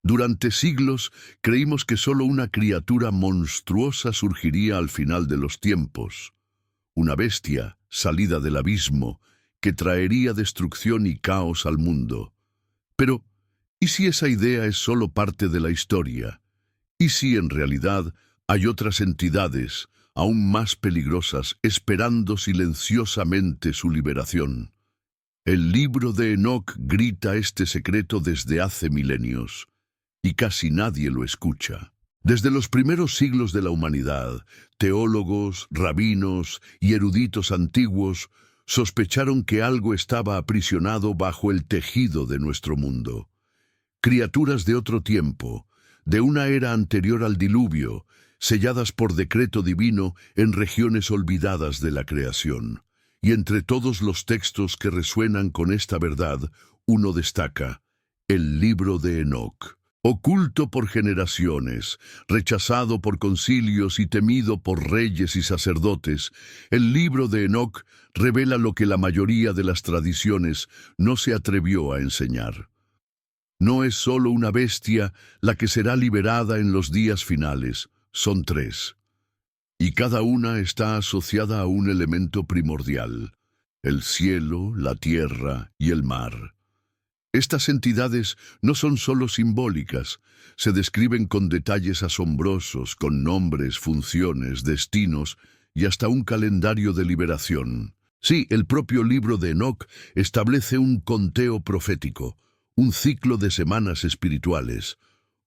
Durante siglos creímos que solo una criatura monstruosa surgiría al final de los tiempos, una bestia salida del abismo que traería destrucción y caos al mundo. Pero, ¿y si esa idea es solo parte de la historia? ¿Y si en realidad hay otras entidades, aún más peligrosas, esperando silenciosamente su liberación? El libro de Enoc grita este secreto desde hace milenios, y casi nadie lo escucha. Desde los primeros siglos de la humanidad, teólogos, rabinos y eruditos antiguos sospecharon que algo estaba aprisionado bajo el tejido de nuestro mundo. Criaturas de otro tiempo, de una era anterior al diluvio, selladas por decreto divino en regiones olvidadas de la creación. Y entre todos los textos que resuenan con esta verdad, uno destaca: el libro de Enoc. Oculto por generaciones, rechazado por concilios y temido por reyes y sacerdotes, el libro de Enoc revela lo que la mayoría de las tradiciones no se atrevió a enseñar. No es solo una bestia la que será liberada en los días finales, son tres. Y cada una está asociada a un elemento primordial: el cielo, la tierra y el mar. Estas entidades no son solo simbólicas, se describen con detalles asombrosos, con nombres, funciones, destinos y hasta un calendario de liberación. Sí, el propio libro de Enoc establece un conteo profético, un ciclo de semanas espirituales,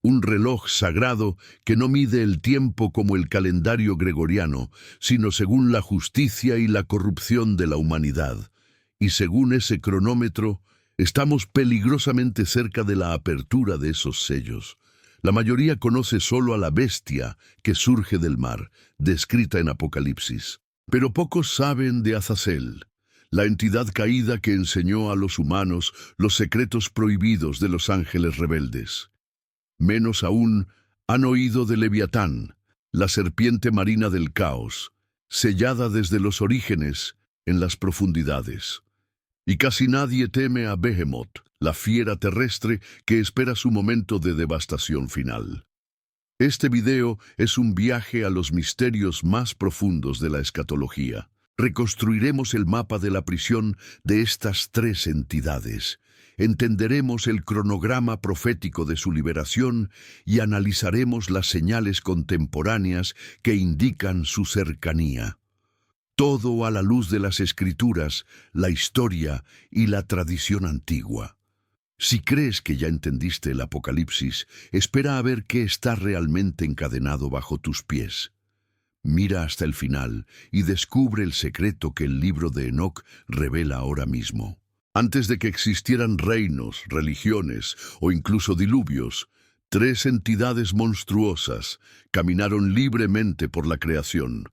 un reloj sagrado que no mide el tiempo como el calendario gregoriano, sino según la justicia y la corrupción de la humanidad. Y según ese cronómetro, estamos peligrosamente cerca de la apertura de esos sellos. La mayoría conoce solo a la bestia que surge del mar, descrita en Apocalipsis. Pero pocos saben de Azazel, la entidad caída que enseñó a los humanos los secretos prohibidos de los ángeles rebeldes. Menos aún han oído de Leviatán, la serpiente marina del caos, sellada desde los orígenes en las profundidades. Y casi nadie teme a Behemoth, la fiera terrestre que espera su momento de devastación final. Este video es un viaje a los misterios más profundos de la escatología. Reconstruiremos el mapa de la prisión de estas tres entidades. Entenderemos el cronograma profético de su liberación y analizaremos las señales contemporáneas que indican su cercanía. Todo a la luz de las Escrituras, la historia y la tradición antigua. Si crees que ya entendiste el Apocalipsis, espera a ver qué está realmente encadenado bajo tus pies. Mira hasta el final y descubre el secreto que el libro de Enoc revela ahora mismo. Antes de que existieran reinos, religiones o incluso diluvios, tres entidades monstruosas caminaron libremente por la creación,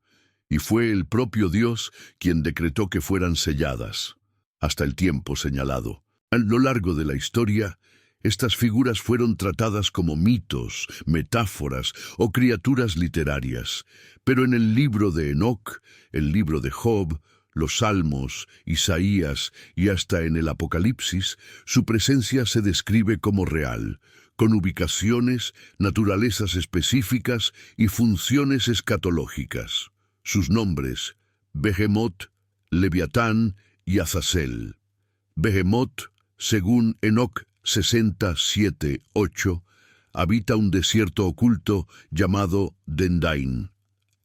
y fue el propio Dios quien decretó que fueran selladas, hasta el tiempo señalado. A lo largo de la historia, estas figuras fueron tratadas como mitos, metáforas o criaturas literarias, pero en el libro de Enoc, el libro de Job, los Salmos, Isaías y hasta en el Apocalipsis, su presencia se describe como real, con ubicaciones, naturalezas específicas y funciones escatológicas. Sus nombres: Behemoth, Leviatán y Azazel. Behemoth, según Enoc 67:8, habita un desierto oculto llamado Dendain,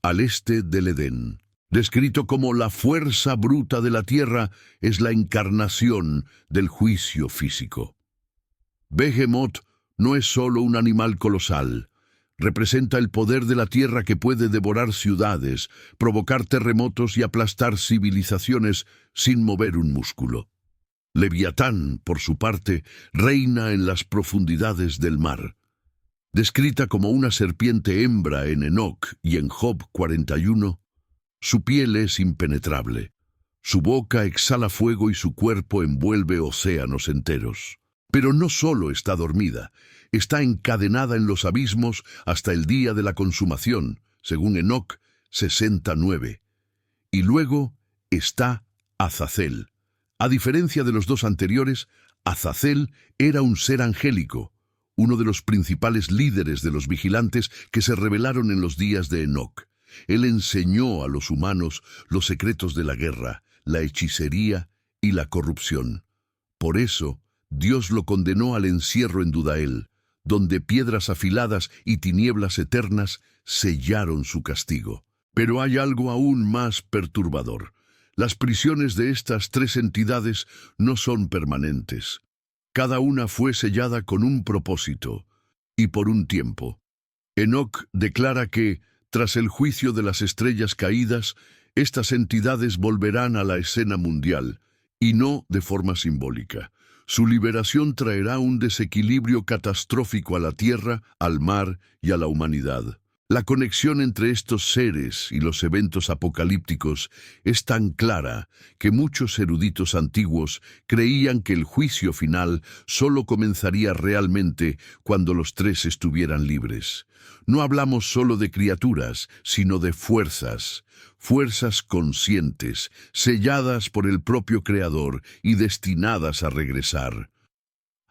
al este del Edén. Descrito como la fuerza bruta de la tierra, es la encarnación del juicio físico. Behemoth no es solo un animal colosal. Representa el poder de la tierra que puede devorar ciudades, provocar terremotos y aplastar civilizaciones sin mover un músculo. Leviatán, por su parte, reina en las profundidades del mar. Descrita como una serpiente hembra en Enoc y en Job 41, su piel es impenetrable. Su boca exhala fuego y su cuerpo envuelve océanos enteros. Pero no solo está dormida, está encadenada en los abismos hasta el día de la consumación, según Enoc 69. Y luego está Azazel. A diferencia de los dos anteriores, Azazel era un ser angélico, uno de los principales líderes de los vigilantes que se rebelaron en los días de Enoc. Él enseñó a los humanos los secretos de la guerra, la hechicería y la corrupción. Por eso, Dios lo condenó al encierro en Dudael, donde piedras afiladas y tinieblas eternas sellaron su castigo. Pero hay algo aún más perturbador. Las prisiones de estas tres entidades no son permanentes. Cada una fue sellada con un propósito y por un tiempo. Enoc declara que, tras el juicio de las estrellas caídas, estas entidades volverán a la escena mundial, y no de forma simbólica. Su liberación traerá un desequilibrio catastrófico a la tierra, al mar y a la humanidad. La conexión entre estos seres y los eventos apocalípticos es tan clara que muchos eruditos antiguos creían que el juicio final solo comenzaría realmente cuando los tres estuvieran libres. No hablamos solo de criaturas, sino de fuerzas conscientes, selladas por el propio Creador y destinadas a regresar.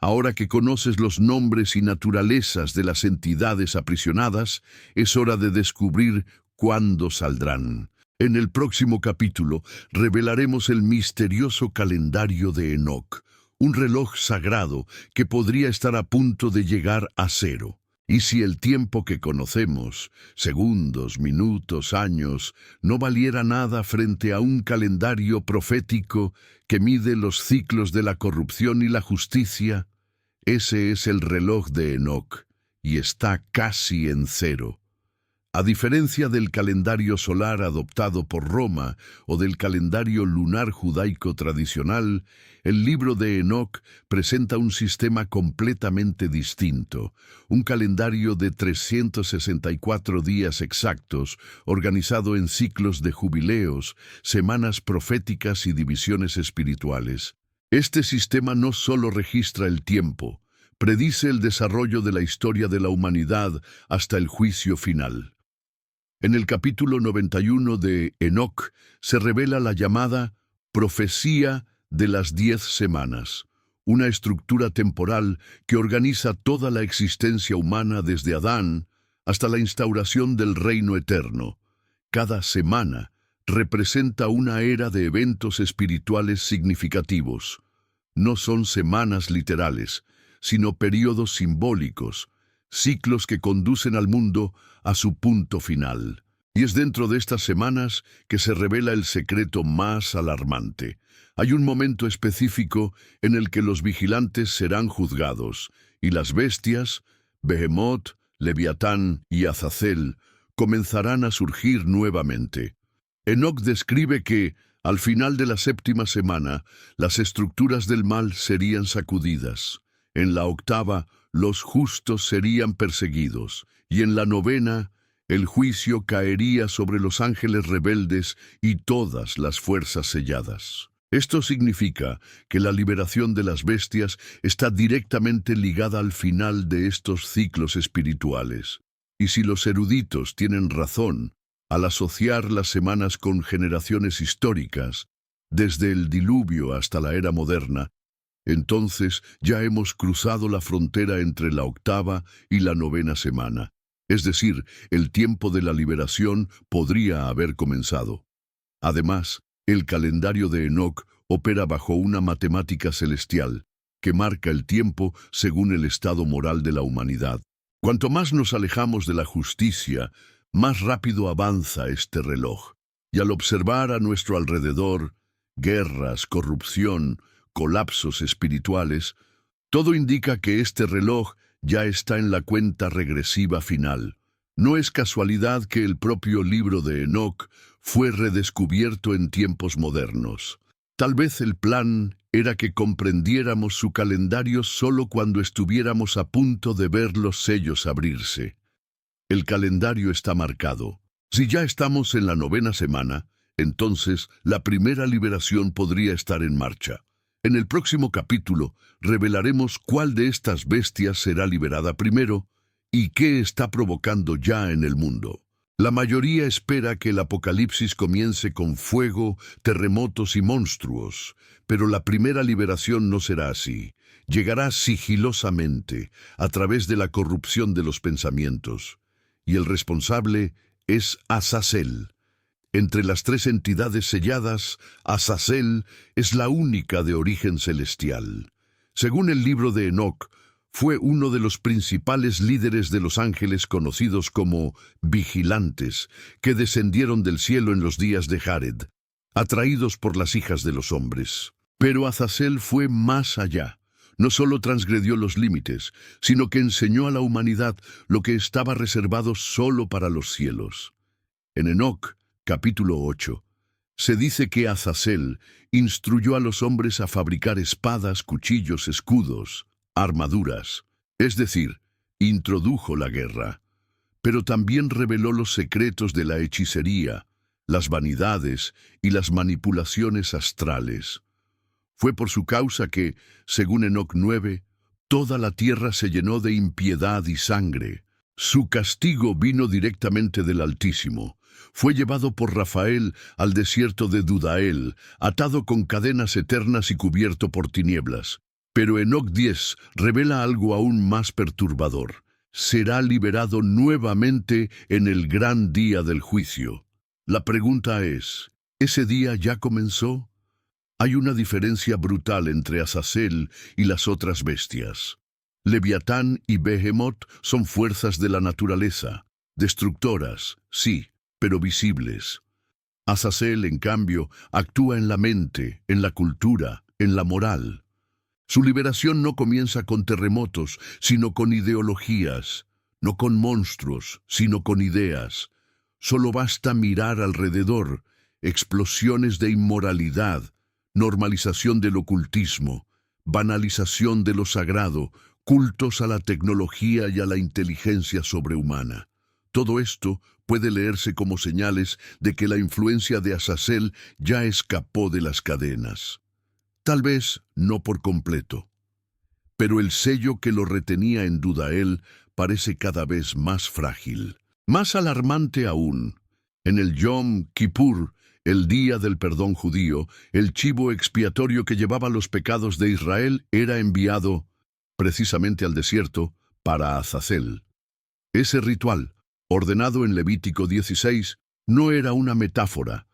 Ahora que conoces los nombres y naturalezas de las entidades aprisionadas, es hora de descubrir cuándo saldrán. En el próximo capítulo revelaremos el misterioso calendario de Enoc, un reloj sagrado que podría estar a punto de llegar a cero. Y si el tiempo que conocemos, segundos, minutos, años, no valiera nada frente a un calendario profético que mide los ciclos de la corrupción y la justicia, ese es el reloj de Enoc, y está casi en cero. A diferencia del calendario solar adoptado por Roma o del calendario lunar judaico tradicional, el libro de Enoc presenta un sistema completamente distinto, un calendario de 364 días exactos, organizado en ciclos de jubileos, semanas proféticas y divisiones espirituales. Este sistema no solo registra el tiempo, predice el desarrollo de la historia de la humanidad hasta el juicio final. En el capítulo 91 de Enoc se revela la llamada Profecía de las 10 semanas, una estructura temporal que organiza toda la existencia humana desde Adán hasta la instauración del reino eterno. Cada semana representa una era de eventos espirituales significativos. No son semanas literales, sino períodos simbólicos, ciclos que conducen al mundo a su punto final. Y es dentro de estas semanas que se revela el secreto más alarmante. Hay un momento específico en el que los vigilantes serán juzgados, y las bestias, Behemoth, Leviatán y Azazel, comenzarán a surgir nuevamente. Enoc describe que, al final de la séptima semana, las estructuras del mal serían sacudidas. En la octava, los justos serían perseguidos, y en la novena, el juicio caería sobre los ángeles rebeldes y todas las fuerzas selladas. Esto significa que la liberación de las bestias está directamente ligada al final de estos ciclos espirituales. Y si los eruditos tienen razón al asociar las semanas con generaciones históricas, desde el diluvio hasta la era moderna, entonces ya hemos cruzado la frontera entre la octava y la novena semana. Es decir, el tiempo de la liberación podría haber comenzado. Además, el calendario de Enoc opera bajo una matemática celestial que marca el tiempo según el estado moral de la humanidad. Cuanto más nos alejamos de la justicia, más rápido avanza este reloj. Y al observar a nuestro alrededor guerras, corrupción, colapsos espirituales, todo indica que este reloj ya está en la cuenta regresiva final. No es casualidad que el propio libro de Enoc fue redescubierto en tiempos modernos. Tal vez el plan era que comprendiéramos su calendario solo cuando estuviéramos a punto de ver los sellos abrirse. El calendario está marcado. Si ya estamos en la novena semana, entonces la primera liberación podría estar en marcha. En el próximo capítulo revelaremos cuál de estas bestias será liberada primero y qué está provocando ya en el mundo. La mayoría espera que el apocalipsis comience con fuego, terremotos y monstruos, pero la primera liberación no será así. Llegará sigilosamente, a través de la corrupción de los pensamientos, y el responsable es Azazel. Entre las tres entidades selladas, Azazel es la única de origen celestial. Según el libro de Enoc, fue uno de los principales líderes de los ángeles conocidos como vigilantes, que descendieron del cielo en los días de Jared, atraídos por las hijas de los hombres. Pero Azazel fue más allá. No solo transgredió los límites, sino que enseñó a la humanidad lo que estaba reservado solo para los cielos. En Enoc, capítulo 8, se dice que Azazel instruyó a los hombres a fabricar espadas, cuchillos, escudos, armaduras, es decir, introdujo la guerra, pero también reveló los secretos de la hechicería, las vanidades y las manipulaciones astrales. Fue por su causa que, según Enoc 9, toda la tierra se llenó de impiedad y sangre. Su castigo vino directamente del Altísimo. Fue llevado por Rafael al desierto de Dudael, atado con cadenas eternas y cubierto por tinieblas. Pero Enoc 10 revela algo aún más perturbador. Será liberado nuevamente en el gran día del juicio. La pregunta es, ¿ese día ya comenzó? Hay una diferencia brutal entre Azazel y las otras bestias. Leviatán y Behemoth son fuerzas de la naturaleza, destructoras, sí, pero visibles. Azazel, en cambio, actúa en la mente, en la cultura, en la moral. Su liberación no comienza con terremotos, sino con ideologías, no con monstruos, sino con ideas. Solo basta mirar alrededor, explosiones de inmoralidad, normalización del ocultismo, banalización de lo sagrado, cultos a la tecnología y a la inteligencia sobrehumana. Todo esto puede leerse como señales de que la influencia de Azazel ya escapó de las cadenas. Tal vez no por completo, pero el sello que lo retenía en Dudael parece cada vez más frágil. Más alarmante aún, en el Yom Kippur, el día del perdón judío, el chivo expiatorio que llevaba los pecados de Israel era enviado precisamente al desierto para Azazel. Ese ritual, ordenado en Levítico 16, no era una metáfora.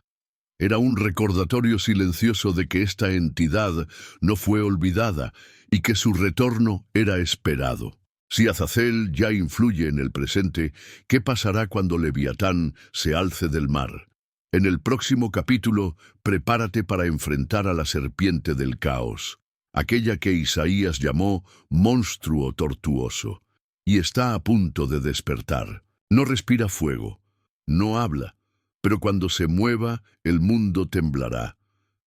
Era un recordatorio silencioso de que esta entidad no fue olvidada y que su retorno era esperado. Si Azazel ya influye en el presente, ¿qué pasará cuando Leviatán se alce del mar? En el próximo capítulo, prepárate para enfrentar a la serpiente del caos, aquella que Isaías llamó monstruo tortuoso, y está a punto de despertar. No respira fuego, no habla, pero cuando se mueva, el mundo temblará.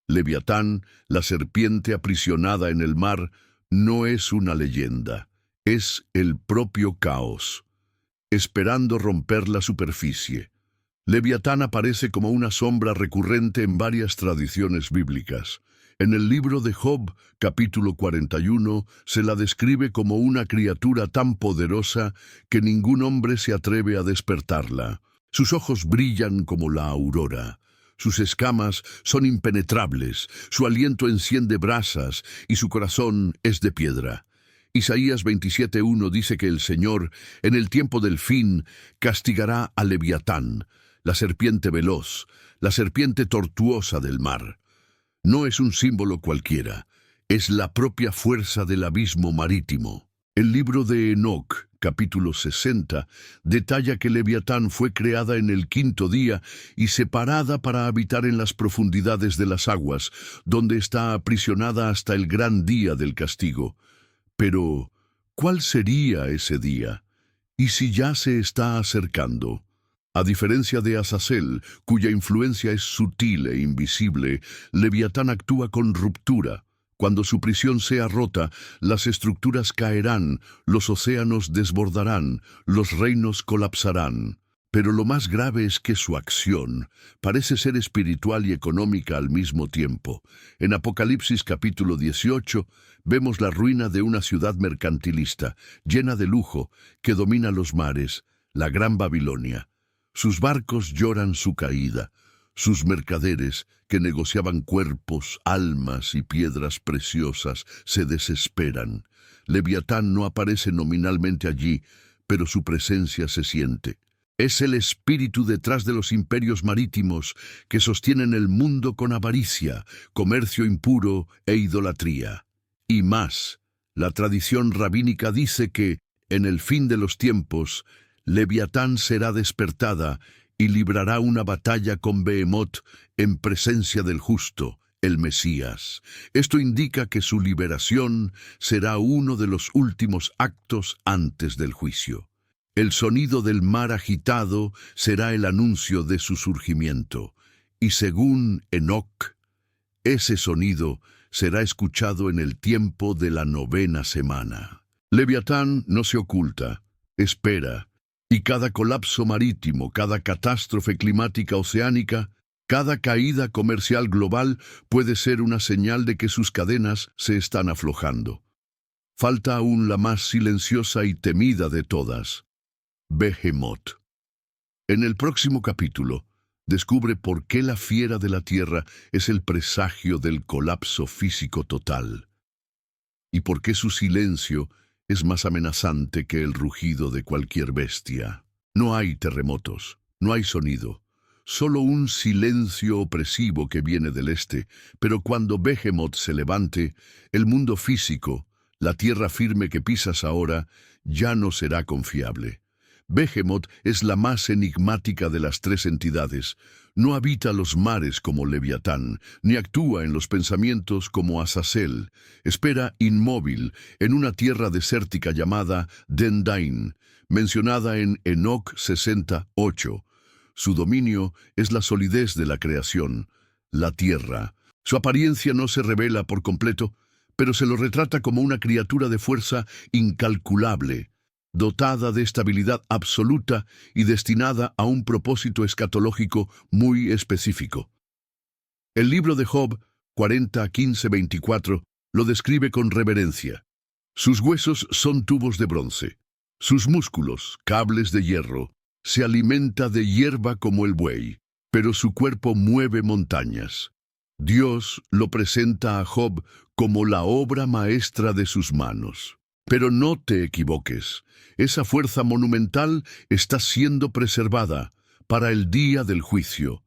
Leviatán, la serpiente aprisionada en el mar, no es una leyenda, es el propio caos, esperando romper la superficie. Leviatán aparece como una sombra recurrente en varias tradiciones bíblicas. En el libro de Job, capítulo 41, se la describe como una criatura tan poderosa que ningún hombre se atreve a despertarla. Sus ojos brillan como la aurora. Sus escamas son impenetrables, su aliento enciende brasas y su corazón es de piedra. Isaías 27:1 dice que el Señor, en el tiempo del fin, castigará a Leviatán, la serpiente veloz, la serpiente tortuosa del mar. No es un símbolo cualquiera, es la propia fuerza del abismo marítimo. El libro de Enoc, capítulo 60, detalla que Leviatán fue creada en el quinto día y separada para habitar en las profundidades de las aguas, donde está aprisionada hasta el gran día del castigo. Pero, ¿cuál sería ese día? ¿Y si ya se está acercando? A diferencia de Azazel, cuya influencia es sutil e invisible, Leviatán actúa con ruptura. Cuando su prisión sea rota, las estructuras caerán, los océanos desbordarán, los reinos colapsarán. Pero lo más grave es que su acción parece ser espiritual y económica al mismo tiempo. En Apocalipsis capítulo 18 vemos la ruina de una ciudad mercantilista, llena de lujo, que domina los mares, la Gran Babilonia. Sus barcos lloran su caída, Sus mercaderes, que negociaban cuerpos, almas y piedras preciosas, se desesperan. Leviatán no aparece nominalmente allí, pero su presencia se siente. Es el espíritu detrás de los imperios marítimos que sostienen el mundo con avaricia, comercio impuro e idolatría. Y más, la tradición rabínica dice que, en el fin de los tiempos, Leviatán será despertada y librará una batalla con Behemoth en presencia del justo, el Mesías. Esto indica que su liberación será uno de los últimos actos antes del juicio. El sonido del mar agitado será el anuncio de su surgimiento, y según Enoc, ese sonido será escuchado en el tiempo de la 9ª semana. Leviatán no se oculta, espera, y cada colapso marítimo, cada catástrofe climática oceánica, cada caída comercial global puede ser una señal de que sus cadenas se están aflojando. Falta aún la más silenciosa y temida de todas, Behemoth. En el próximo capítulo, descubre por qué la fiera de la tierra es el presagio del colapso físico total, y por qué su silencio es más amenazante que el rugido de cualquier bestia. No hay terremotos, no hay sonido, solo un silencio opresivo que viene del este, pero cuando Behemoth se levante, el mundo físico, la tierra firme que pisas ahora, ya no será confiable. Behemoth es la más enigmática de las tres entidades. No habita los mares como Leviatán, ni actúa en los pensamientos como Azazel. Espera inmóvil en una tierra desértica llamada Dendain, mencionada en Enoc 68. Su dominio es la solidez de la creación, la tierra. Su apariencia no se revela por completo, pero se lo retrata como una criatura de fuerza incalculable, dotada de estabilidad absoluta y destinada a un propósito escatológico muy específico. El libro de Job 40:15-24 lo describe con reverencia. Sus huesos son tubos de bronce, sus músculos, cables de hierro. Se alimenta de hierba como el buey, pero su cuerpo mueve montañas. Dios lo presenta a Job como la obra maestra de sus manos. Pero no te equivoques, esa fuerza monumental está siendo preservada para el día del juicio.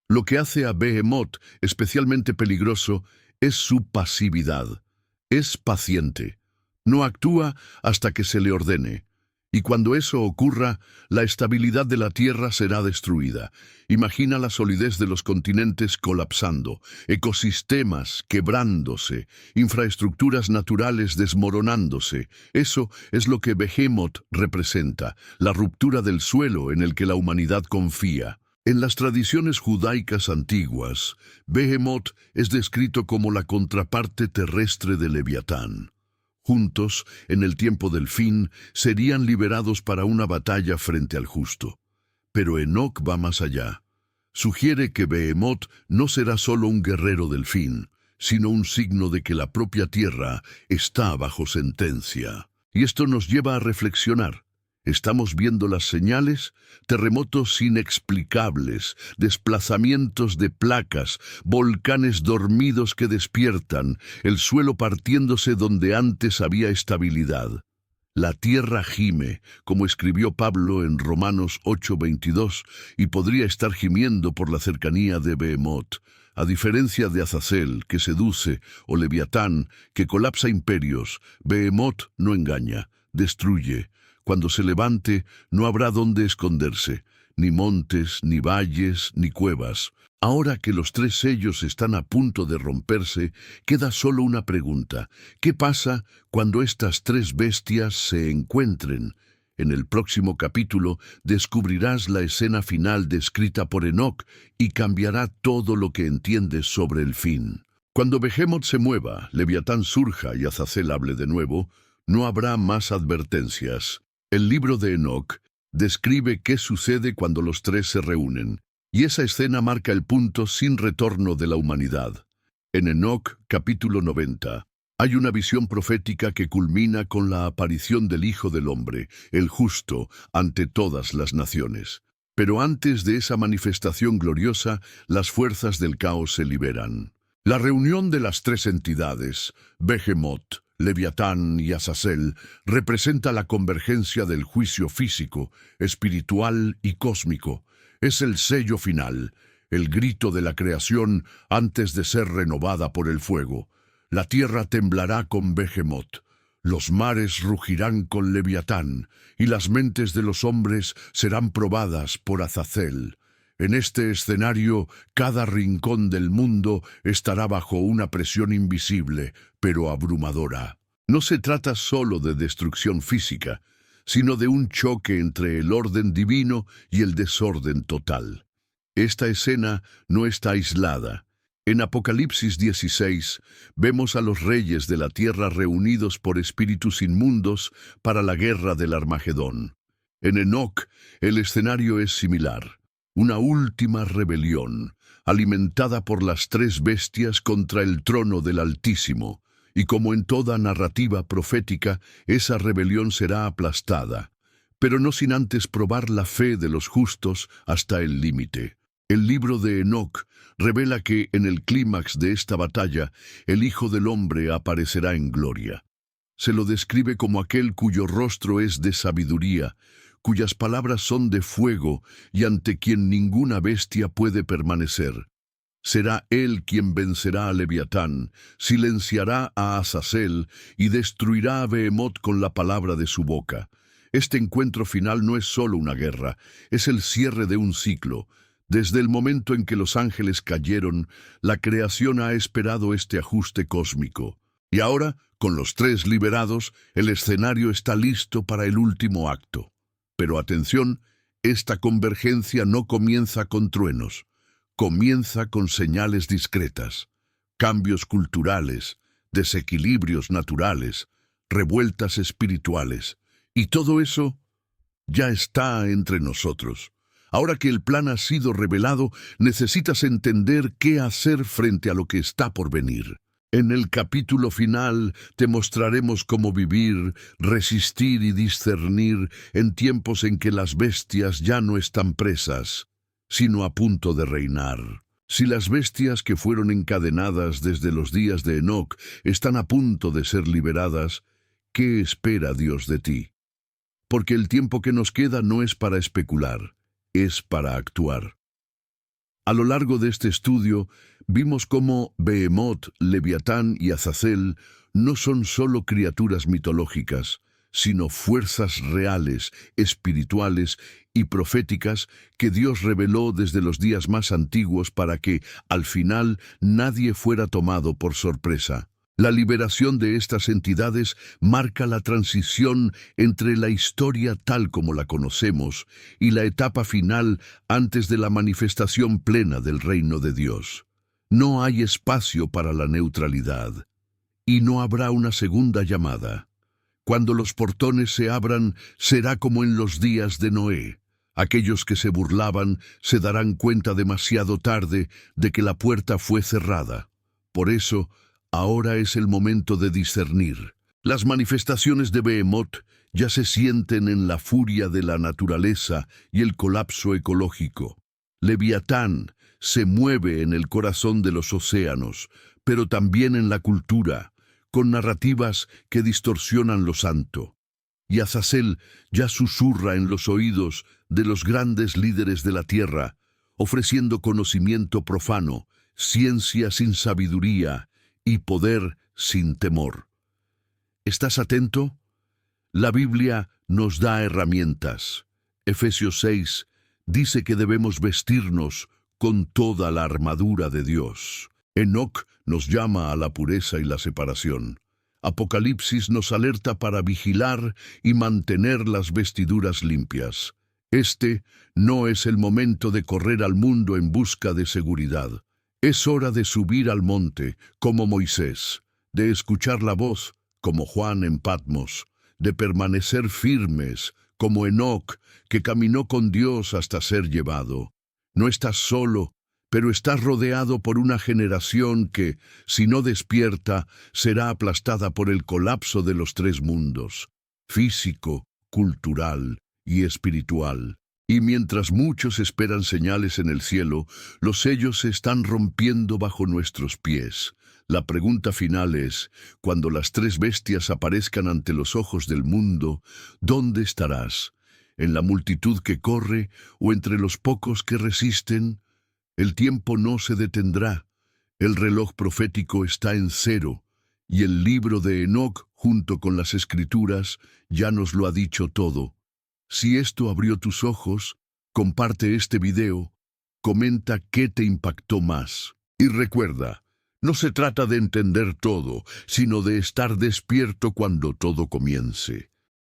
Lo que hace a Behemoth especialmente peligroso es su pasividad. Es paciente. No actúa hasta que se le ordene. Y cuando eso ocurra, la estabilidad de la Tierra será destruida. Imagina la solidez de los continentes colapsando, ecosistemas quebrándose, infraestructuras naturales desmoronándose. Eso es lo que Behemoth representa, la ruptura del suelo en el que la humanidad confía. En las tradiciones judaicas antiguas, Behemoth es descrito como la contraparte terrestre de Leviatán. Juntos, en el tiempo del fin, serían liberados para una batalla frente al justo. Pero Enoc va más allá. Sugiere que Behemoth no será solo un guerrero del fin, sino un signo de que la propia tierra está bajo sentencia. Y esto nos lleva a reflexionar. ¿Estamos viendo las señales? Terremotos inexplicables, desplazamientos de placas, volcanes dormidos que despiertan, el suelo partiéndose donde antes había estabilidad. La tierra gime, como escribió Pablo en Romanos 8:22, y podría estar gimiendo por la cercanía de Behemoth. A diferencia de Azazel, que seduce, o Leviatán, que colapsa imperios, Behemoth no engaña, destruye. Cuando se levante, no habrá dónde esconderse, ni montes, ni valles, ni cuevas. Ahora que los tres sellos están a punto de romperse, queda solo una pregunta. ¿Qué pasa cuando estas tres bestias se encuentren? En el próximo capítulo descubrirás la escena final descrita por Enoc y cambiará todo lo que entiendes sobre el fin. Cuando Behemoth se mueva, Leviatán surja y Azazel hable de nuevo, no habrá más advertencias. El libro de Enoc describe qué sucede cuando los tres se reúnen, y esa escena marca el punto sin retorno de la humanidad. En Enoc, capítulo 90, hay una visión profética que culmina con la aparición del Hijo del Hombre, el justo, ante todas las naciones. Pero antes de esa manifestación gloriosa, las fuerzas del caos se liberan. La reunión de las tres entidades, Behemoth, Leviatán y Azazel, representa la convergencia del juicio físico, espiritual y cósmico. Es el sello final, el grito de la creación antes de ser renovada por el fuego. La tierra temblará con Behemoth, los mares rugirán con Leviatán, y las mentes de los hombres serán probadas por Azazel. En este escenario, cada rincón del mundo estará bajo una presión invisible, pero abrumadora. No se trata solo de destrucción física, sino de un choque entre el orden divino y el desorden total. Esta escena no está aislada. En Apocalipsis 16 vemos a los reyes de la tierra reunidos por espíritus inmundos para la guerra del Armagedón. En Enoc el escenario es similar. Una última rebelión, alimentada por las tres bestias contra el trono del Altísimo, y como en toda narrativa profética, esa rebelión será aplastada, pero no sin antes probar la fe de los justos hasta el límite. El libro de Enoc revela que en el clímax de esta batalla, el Hijo del Hombre aparecerá en gloria. Se lo describe como aquel cuyo rostro es de sabiduría, cuyas palabras son de fuego y ante quien ninguna bestia puede permanecer. Será él quien vencerá a Leviatán, silenciará a Azazel y destruirá a Behemoth con la palabra de su boca. Este encuentro final no es solo una guerra, es el cierre de un ciclo. Desde el momento en que los ángeles cayeron, la creación ha esperado este ajuste cósmico. Y ahora, con los tres liberados, el escenario está listo para el último acto. Pero atención, esta convergencia no comienza con truenos. Comienza con señales discretas, cambios culturales, desequilibrios naturales, revueltas espirituales. Y todo eso ya está entre nosotros. Ahora que el plan ha sido revelado, necesitas entender qué hacer frente a lo que está por venir. En el capítulo final te mostraremos cómo vivir, resistir y discernir en tiempos en que las bestias ya no están presas, sino a punto de reinar. Si las bestias que fueron encadenadas desde los días de Enoc están a punto de ser liberadas, ¿qué espera Dios de ti? Porque el tiempo que nos queda no es para especular, es para actuar. A lo largo de este estudio, vimos cómo Behemoth, Leviatán y Azazel no son solo criaturas mitológicas, sino fuerzas reales, espirituales y proféticas que Dios reveló desde los días más antiguos para que, al final, nadie fuera tomado por sorpresa. La liberación de estas entidades marca la transición entre la historia tal como la conocemos y la etapa final antes de la manifestación plena del reino de Dios. No hay espacio para la neutralidad, y no habrá una segunda llamada. Cuando los portones se abran, será como en los días de Noé. Aquellos que se burlaban se darán cuenta demasiado tarde de que la puerta fue cerrada. Por eso, ahora es el momento de discernir. Las manifestaciones de Behemoth ya se sienten en la furia de la naturaleza y el colapso ecológico. Leviatán se mueve en el corazón de los océanos, pero también en la cultura, con narrativas que distorsionan lo santo. Y Azazel ya susurra en los oídos de los grandes líderes de la tierra, ofreciendo conocimiento profano, ciencia sin sabiduría y poder sin temor. ¿Estás atento? La Biblia nos da herramientas. Efesios 6 dice que debemos vestirnos con toda la armadura de Dios. Enoc nos llama a la pureza y la separación. Apocalipsis nos alerta para vigilar y mantener las vestiduras limpias. Este no es el momento de correr al mundo en busca de seguridad. Es hora de subir al monte, como Moisés, de escuchar la voz, como Juan en Patmos, de permanecer firmes, como Enoc, que caminó con Dios hasta ser llevado. No estás solo, pero estás rodeado por una generación que, si no despierta, será aplastada por el colapso de los tres mundos, físico, cultural y espiritual. Y mientras muchos esperan señales en el cielo, los sellos se están rompiendo bajo nuestros pies. La pregunta final es, cuando las tres bestias aparezcan ante los ojos del mundo, ¿dónde estarás? ¿En la multitud que corre o entre los pocos que resisten? El tiempo no se detendrá. El reloj profético está en cero, y el libro de Enoc, junto con las Escrituras, ya nos lo ha dicho todo. Si esto abrió tus ojos, comparte este video, comenta qué te impactó más. Y recuerda, no se trata de entender todo, sino de estar despierto cuando todo comience.